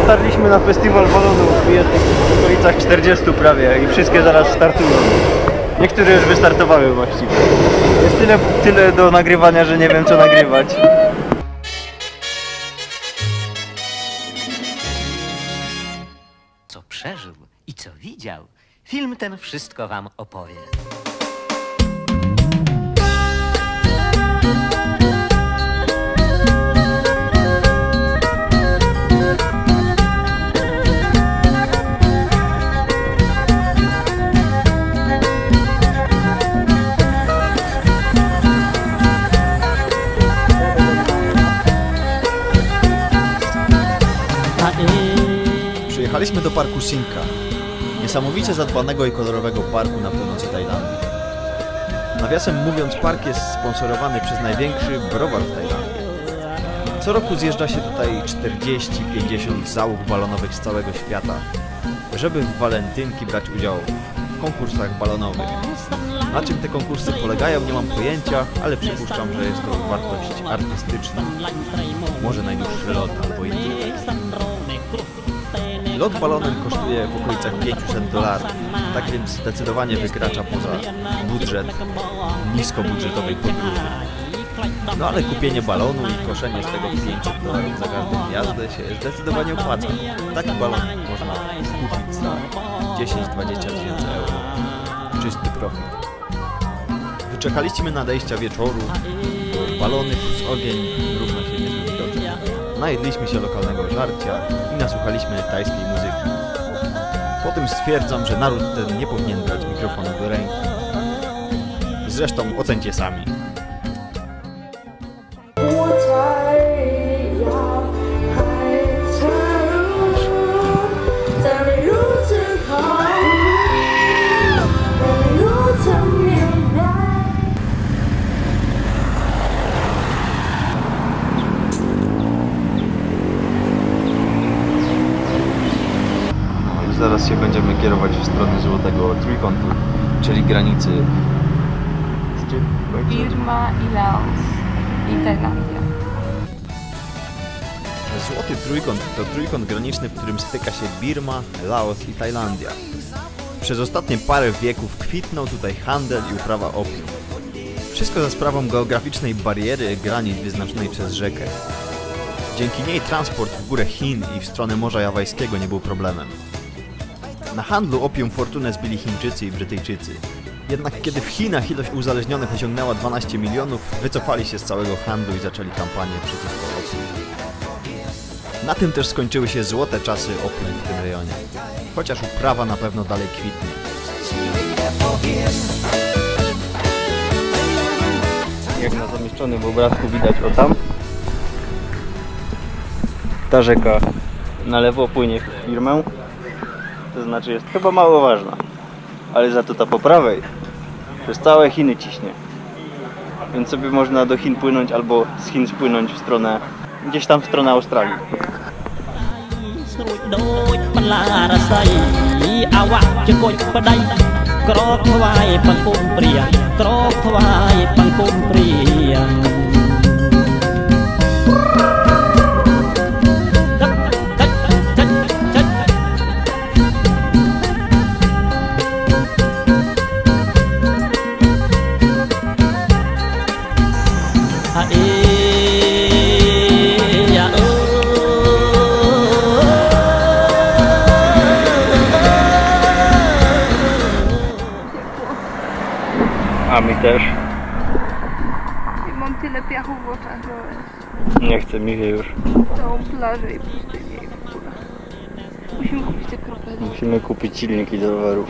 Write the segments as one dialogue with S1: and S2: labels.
S1: Dotarliśmy na festiwal balonów, jest w okolicach 40 prawie i wszystkie zaraz startują. Niektóre już wystartowały właściwie. Jest tyle do nagrywania, że nie wiem co nagrywać.
S2: Co przeżył i co widział, film ten wszystko wam opowie.
S3: Przyjechaliśmy do parku Simca, niesamowicie zadbanego i kolorowego parku na północy Tajlandii. Nawiasem mówiąc, park jest sponsorowany przez największy browar w Tajlandii. Co roku zjeżdża się tutaj 40-50 załóg balonowych z całego świata, żeby w walentynki brać udział w konkursach balonowych. Na czym te konkursy polegają, nie mam pojęcia, ale przypuszczam, że jest to wartość artystyczna. Może najdłuższy lot albo inny. Lot balonem kosztuje w okolicach $500, tak więc zdecydowanie wykracza poza budżet niskobudżetowej podróży. No ale kupienie balonu i koszenie z tego $500 za każdą jazdę się zdecydowanie opłaca. Taki balon można kupić za 10-20 tysięcy euro. Czysty profit. Wyczekaliśmy nadejścia wieczoru, bo balony plus ogień równa się niezły widoczek. Najedliśmy się lokalnego żarcia i nasłuchaliśmy tajskiej muzyki. Potem stwierdzam, że naród ten nie powinien brać mikrofonu do ręki. Zresztą ocencie sami. Zaraz się będziemy kierować w stronę Złotego Trójkątu, czyli granicy
S4: Birma i Laos i Tajlandia.
S3: Złoty Trójkąt to trójkąt graniczny, w którym styka się Birma, Laos i Tajlandia. Przez ostatnie parę wieków kwitnął tutaj handel i uprawa opium. Wszystko za sprawą geograficznej bariery granic wyznaczonej przez rzekę. Dzięki niej transport w górę Chin i w stronę Morza Jawajskiego nie był problemem. Na handlu opium fortunę zbili Chińczycy i Brytyjczycy. Jednak kiedy w Chinach ilość uzależnionych osiągnęła 12 milionów, wycofali się z całego handlu i zaczęli kampanię przeciwko opium. Na tym też skończyły się złote czasy opium w tym rejonie. Chociaż uprawa na pewno dalej kwitnie.
S1: Jak na zamieszczonym w obrazku widać o tam, ta rzeka na lewo płynie w Birmę. To znaczy jest chyba mało ważna, ale za to ta po prawej przez całe Chiny ciśnie. Więc sobie można do Chin płynąć albo z Chin spłynąć w stronę, gdzieś tam w stronę Australii. A mi też.
S4: Mam tyle piachu w oczach, że
S1: Nie chce mi się już.
S4: całą plażę i pustynię i w ogóle. Musimy kupić te kropele.
S1: Musimy kupić silniki do rowerów.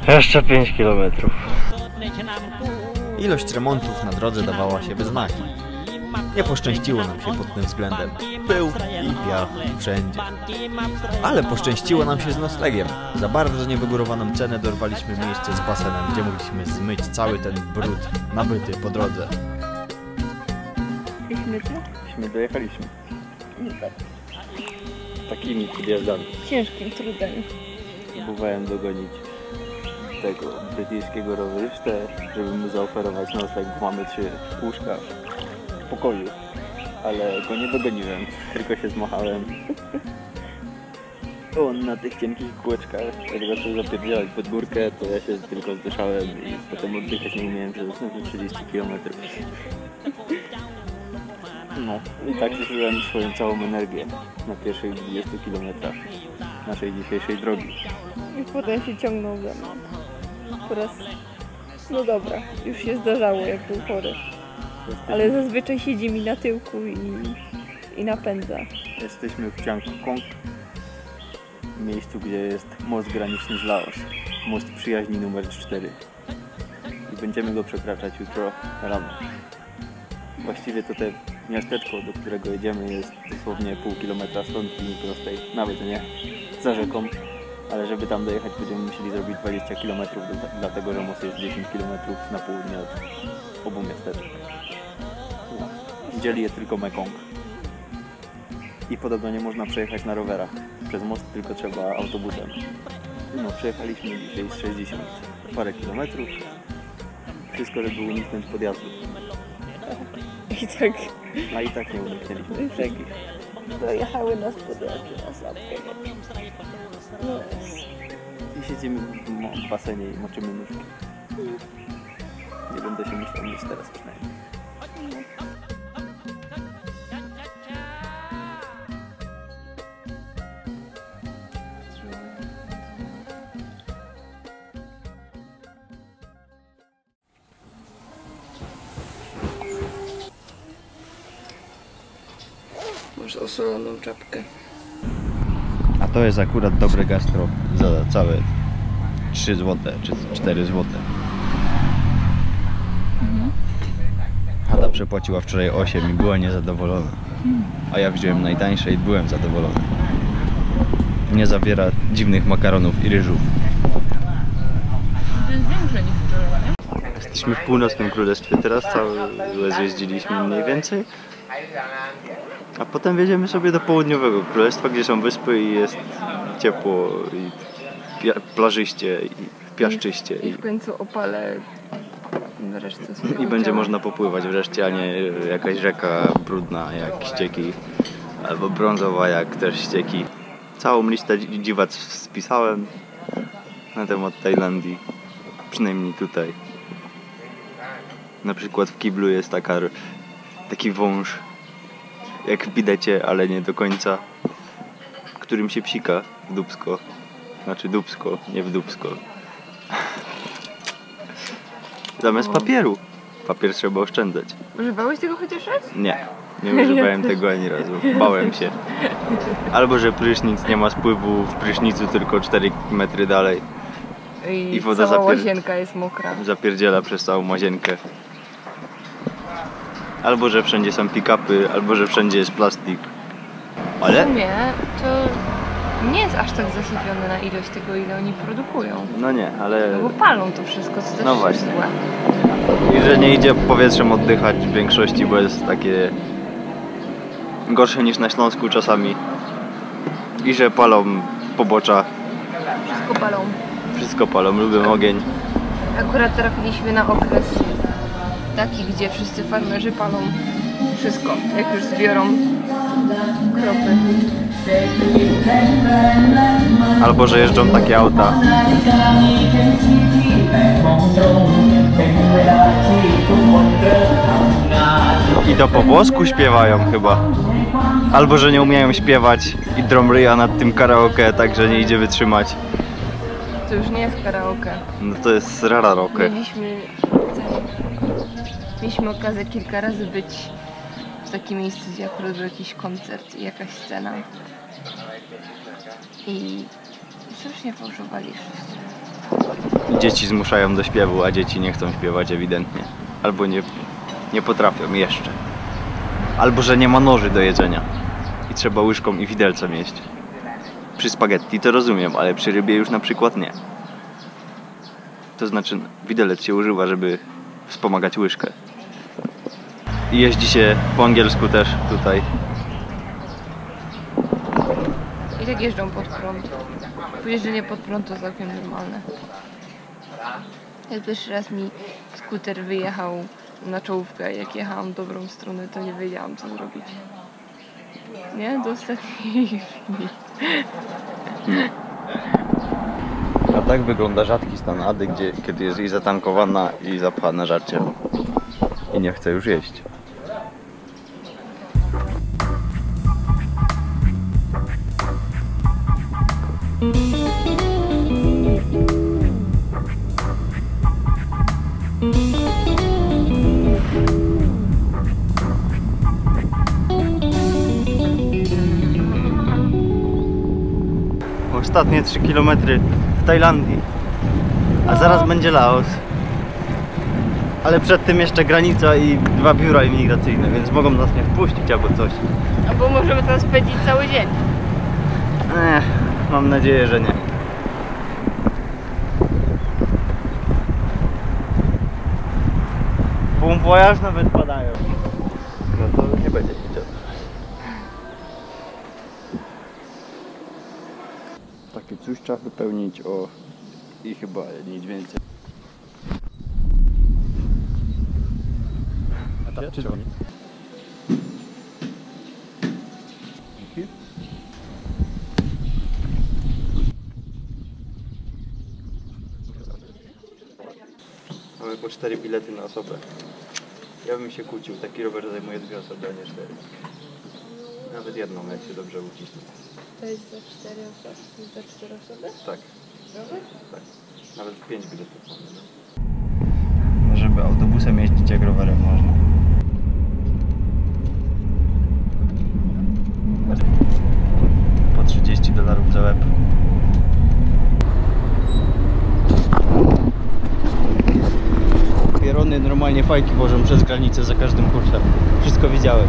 S1: Jeszcze 5 km.
S3: Ilość remontów na drodze dawała się we znaki. Nie poszczęściło nam się pod tym względem. Pył i piach wszędzie. Ale poszczęściło nam się z noclegiem. Za bardzo niewygórowaną cenę dorwaliśmy miejsce z basenem, gdzie mogliśmy zmyć cały ten brud nabyty po drodze.
S1: My dojechaliśmy. Takimi podjazdami.
S4: Ciężkim trudem.
S1: Próbowałem dogonić tego brytyjskiego rowerzystę, żeby mu zaoferować nocleg, bo mamy 3 łóżka w pokoju. ale go nie dogoniłem, tylko się zmachałem. On na tych cienkich kółeczkach, jak zaczął zapierdzielać pod górkę, to ja się tylko zdyszałem i potem oddychać nie umiałem przez następne 30 km. No i tak zużyłem swoją całą energię na pierwszych 20 km naszej dzisiejszej drogi.
S4: I potem się ciągnął ze mną. Po raz... No dobra, już się zdarzało, jak był chory. Ale zazwyczaj siedzi mi na tyłku i napędza.
S1: Jesteśmy w Chiang Kong, miejscu, gdzie jest most graniczny z Laos. Most przyjaźni numer 4. I będziemy go przekraczać jutro rano. Właściwie to te miasteczko, do którego jedziemy, jest dosłownie pół kilometra stąd linii prostej, nawet nie, za rzeką. Ale żeby tam dojechać, będziemy musieli zrobić 20 km, dlatego że most jest 10 km na południe od obu miasteczek. No. Dzieli je tylko Mekong. I podobno nie można przejechać na rowerach. Przez most tylko trzeba autobusem. No, przejechaliśmy dzisiaj z 60 parę kilometrów. Wszystko, żeby uniknąć podjazdu.
S4: I tak
S1: A i tak nie uniknęliśmy wszystkich.
S4: dojechały nas podjazdy na sapkę. No,
S1: I siedzimy w basenie i moczymy nóżki. Nie będę się musiał myć teraz przynajmniej.
S4: masz osoloną czapkę.
S3: A to jest akurat dobre gastro za całe 3 zł czy 4 zł. Ada przepłaciła wczoraj 8 i była niezadowolona. A ja wziąłem najtańsze i byłem zadowolony. Nie zawiera dziwnych makaronów i ryżów.
S4: To jest większe niż wczoraj, nie?
S1: Jesteśmy w północnym królestwie teraz, całe zjeździliśmy mniej więcej. A potem wjedziemy sobie do południowego królestwa, gdzie są wyspy i jest ciepło i plażyście i piaszczyście.
S4: I w końcu opalę resztę
S1: I będzie można popływać wreszcie, a nie jakaś rzeka brudna jak ścieki, albo brązowa jak też ścieki. Całą listę dziwactw spisałem na temat Tajlandii, przynajmniej tutaj. Na przykład w kiblu jest taki wąż, jak w bidecie, ale nie do końca, którym się psika w dupsko. Znaczy dupsko, nie w dupsko. Zamiast papieru. Papier trzeba oszczędzać.
S4: Używałeś tego chociaż raz?
S1: Nie używałem tego ani razu. Bałem się. Albo że prysznic nie ma spływu w prysznicu, tylko 4 metry dalej.
S4: I woda cała łazienka jest mokra.
S1: Zapierdziela przez całą łazienkę. Albo że wszędzie są pick-upy, albo że wszędzie jest plastik. Ale?
S4: W sumie to nie jest aż tak zasypione na ilość tego, ile oni produkują.
S1: No nie, ale...
S4: No bo palą to wszystko, co też
S1: No
S4: jest
S1: właśnie.
S4: złe.
S1: I że nie idzie powietrzem oddychać w większości, bo jest takie gorsze niż na Śląsku czasami. I że palą pobocza.
S4: Wszystko palą.
S1: Wszystko palą, lubią ogień.
S4: Akurat trafiliśmy na okres taki, gdzie wszyscy farmerzy palą wszystko, jak już zbiorą kropy.
S1: Albo że jeżdżą takie auta. I to po włosku śpiewają chyba. Albo że nie umieją śpiewać i drą ryja nad tym karaoke, tak że nie idzie wytrzymać.
S4: To już nie jest karaoke.
S1: No to jest rararoke.
S4: Mieliśmy okazję kilka razy być w takim miejscu, gdzie akurat był jakiś koncert i jakaś scena. I strasznie fałszowali wszyscy.
S1: Dzieci zmuszają do śpiewu, a dzieci nie chcą śpiewać ewidentnie. Albo nie potrafią jeszcze. Albo że nie ma noży do jedzenia. I trzeba łyżką i widelcem jeść. Przy spaghetti to rozumiem, ale przy rybie już na przykład nie. To znaczy widelec się używa, żeby wspomagać łyżkę. I jeździ się po angielsku też tutaj.
S4: I tak jeżdżą pod prąd. Jeżdżenie pod prąd to całkiem normalne. Ja pierwszy raz mi skuter wyjechał na czołówkę. Jak jechałam w dobrą stronę, to nie wiedziałam, co zrobić. Nie? Do ostatniej chwili.
S1: A tak wygląda rzadki stan Ady, kiedy jest i zatankowana, i zapchana żarciem. I nie chce już jeść. Ostatnie 3 km w Tajlandii, a zaraz będzie Laos. Ale przed tym jeszcze granica i 2 biura imigracyjne, więc mogą nas nie wpuścić albo coś.
S4: Albo możemy tam spędzić cały dzień.
S1: Mam nadzieję, że nie. Bon voyage nawet padają. No to nie będzie widział. Takie coś trzeba wypełnić i chyba nic więcej. A tak, czy dzwoni? Mamy po 4 bilety na osobę. Ja bym się kłócił, taki rower zajmuje 2 osoby, a nie 4. Nawet jedną, jak się dobrze ucisnę.
S4: To jest za 4 osoby? Za 4 osoby?
S1: Tak.
S4: Rower?
S1: Tak. Nawet 5 biletów mamy. No, żeby autobusem jeździć, jak rowerem można. Po $30 za łeb. Pierony normalnie fajki wożą przez granicę za każdym kursem. Wszystko widziałem.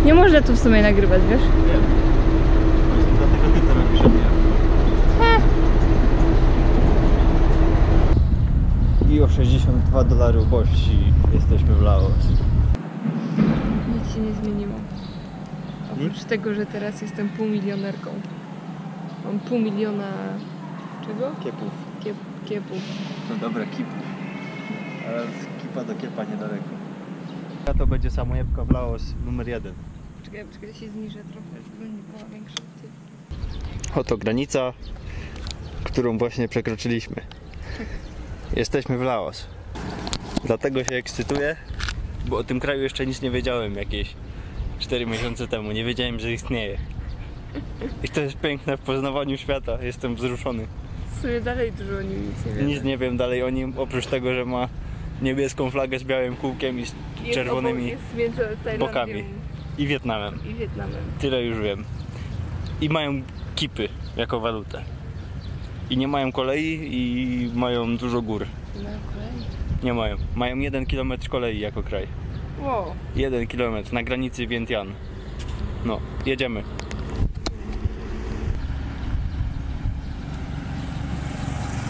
S4: Nie można tu w sumie nagrywać, wiesz?
S1: Wiem. Właśnie dlatego ty to robisz, a nie ja. I o $62 bości jesteśmy w Laos.
S4: Nic się nie zmieniło. Oprócz tego, że teraz jestem półmilionerką. Mam $500 000... czego?
S1: Kiepów.
S4: Kiepów.
S1: No dobra, kipów. Ale z kipa do kiepa niedaleko. A to będzie samojebka w Laos numer 1.
S4: Czekaj, się zniżę trochę, żeby nie była większa.
S1: Oto granica, którą właśnie przekroczyliśmy. Jesteśmy w Laos. Dlatego się ekscytuję, bo o tym kraju jeszcze nic nie wiedziałem jakieś 4 miesiące temu. Nie wiedziałem, że istnieje. I to jest piękne w poznawaniu świata. Jestem wzruszony.
S4: W sumie dalej dużo o nim nic nie wiem.
S1: Nic nie wiem dalej o nim, oprócz tego, że ma niebieską flagę z białym kółkiem i z czerwonymi
S4: jest między Tajlandią
S1: bokami. I Wietnamem.
S4: i Wietnamem.
S1: Tyle już wiem. I mają kipy jako walutę. I nie mają kolei i mają dużo gór.
S4: Na kolei.
S1: Nie mają. Mają 1 km kolei jako kraj.
S4: Wow.
S1: 1 km na granicy Vientiane. No, jedziemy.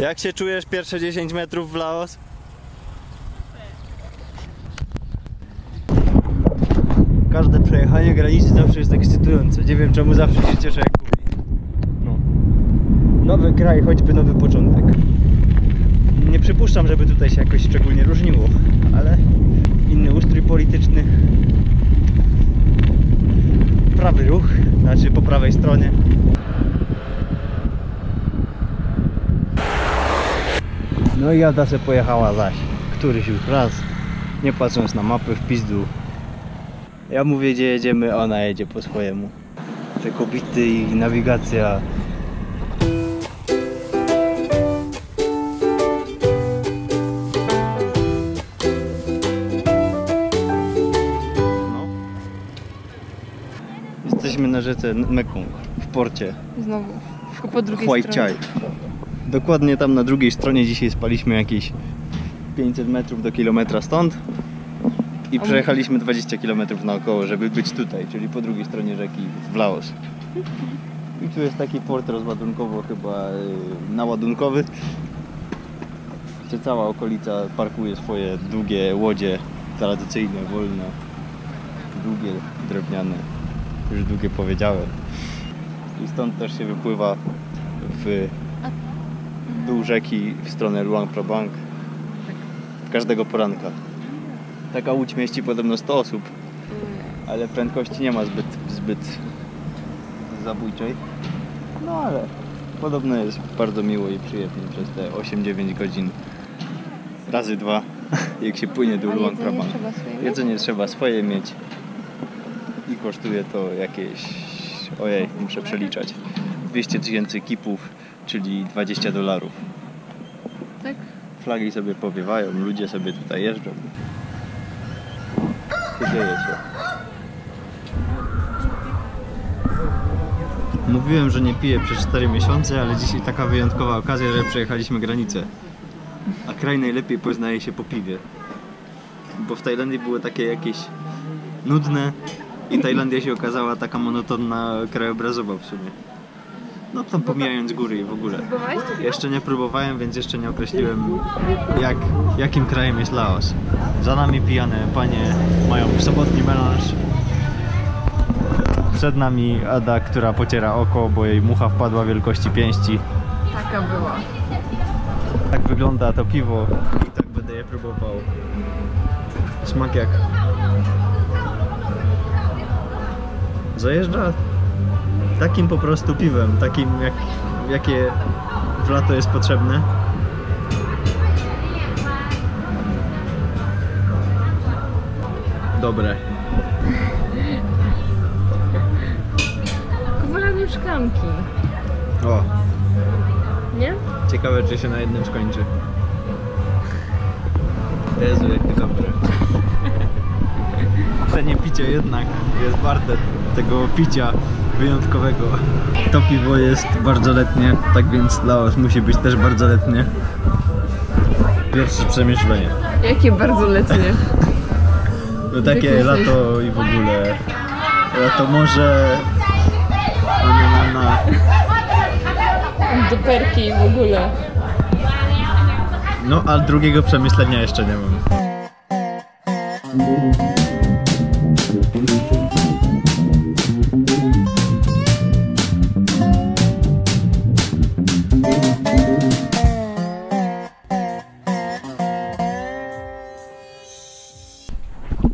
S1: Jak się czujesz pierwsze 10 metrów w Laos? Każde przejechanie granicy zawsze jest ekscytujące. Nie wiem czemu zawsze się cieszę jak kupi. No. Nowy kraj, choćby nowy początek. Nie przypuszczam, żeby tutaj się jakoś szczególnie różniło, ale inny ustrój polityczny. Prawy ruch, znaczy po prawej stronie. No i Ada se pojechała zaś, któryś już raz, nie patrząc na mapy, w pizdu. Ja mówię, gdzie jedziemy, a ona jedzie po swojemu. Te kobiety i nawigacja. No. Jesteśmy na rzece Mekong, w porcie
S4: Znowu. Tylko po drugiej
S1: Huay
S4: stronie.
S1: Chai. Dokładnie tam na drugiej stronie dzisiaj spaliśmy jakieś 500 metrów do kilometra stąd i przejechaliśmy 20 km naokoło, żeby być tutaj, czyli po drugiej stronie rzeki w Laos. I tu jest taki port rozładunkowo chyba naładunkowy, gdzie cała okolica parkuje swoje długie łodzie tradycyjne, wolne, długie, drewniane, już długie powiedziałem. I stąd też się wypływa w dół rzeki w stronę Luang Prabang każdego poranka. Taka łódź mieści podobno 100 osób, ale prędkości nie ma zbyt zabójczej. No ale podobno jest bardzo miło i przyjemnie przez te 8-9 godzin razy 2, jak się płynie do Luang Prabang. Jedzenie trzeba swoje mieć i kosztuje to jakieś, ojej, muszę przeliczać, 200 000 kipów, czyli $20.
S4: Tak?
S1: Flagi sobie powiewają, ludzie sobie tutaj jeżdżą. Dzieje się. Mówiłem, że nie piję przez 4 miesiące, ale dzisiaj taka wyjątkowa okazja, że przejechaliśmy granicę. A kraj najlepiej poznaje się po piwie. Bo w Tajlandii było takie jakieś nudne i Tajlandia się okazała taka monotonna krajobrazowa w sumie. No tam pomijając góry i w ogóle. Jeszcze nie próbowałem, więc jeszcze nie określiłem jakim krajem jest Laos. Za nami pijane panie mają sobotni melanż. Przed nami Ada, która pociera oko, bo jej mucha wpadła wielkości pięści.
S4: Taka była.
S1: Tak wygląda to piwo i tak będę je próbował. Smak jak... Zajeżdża takim po prostu piwem, takim jakie w lato jest potrzebne. Dobre.
S4: Wolałabym szklanki.
S1: O,
S4: Nie?
S1: ciekawe czy się na jednym skończy. Jezu, jakie dobre. Cenie picie jednak jest warte tego picia wyjątkowego. To piwo jest bardzo letnie, tak więc Laos musi być też bardzo letnie. Pierwsze przemyślenie.
S4: Jakie bardzo letnie.
S1: No takie
S4: Jakie
S1: lato i w ogóle. Lato morze.
S4: Duperki w ogóle.
S1: No a drugiego przemyślenia jeszcze nie mam.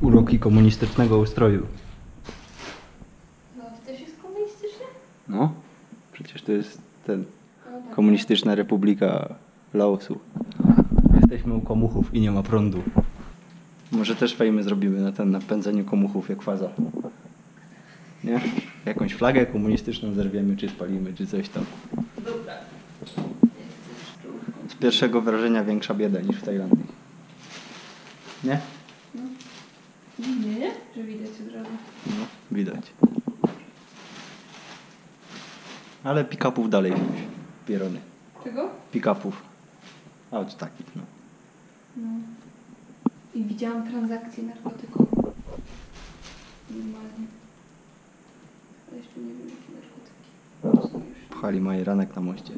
S1: Uroki komunistycznego ustroju.
S4: No, to też jest komunistyczne?
S1: No, przecież to jest komunistyczna republika Laosu. Jesteśmy u komuchów i nie ma prądu. Może też fejmy zrobimy na pędzeniu komuchów jak faza. Nie? Jakąś flagę komunistyczną zerwiemy, czy spalimy, czy coś tam.
S4: Dobra.
S1: Z pierwszego wrażenia większa bieda niż w Tajlandii. Nie?
S4: Dziwnie, nie? Że widać od razu.
S1: No, widać. Ale pick-upów dalej pierony.
S4: Czego?
S1: Pick-upów. Aut takich, no.
S4: No. I widziałam transakcję narkotyków. Normalnie. Ale jeszcze nie wiem, jakie narkotyki.
S1: Pchali majeranek na moście.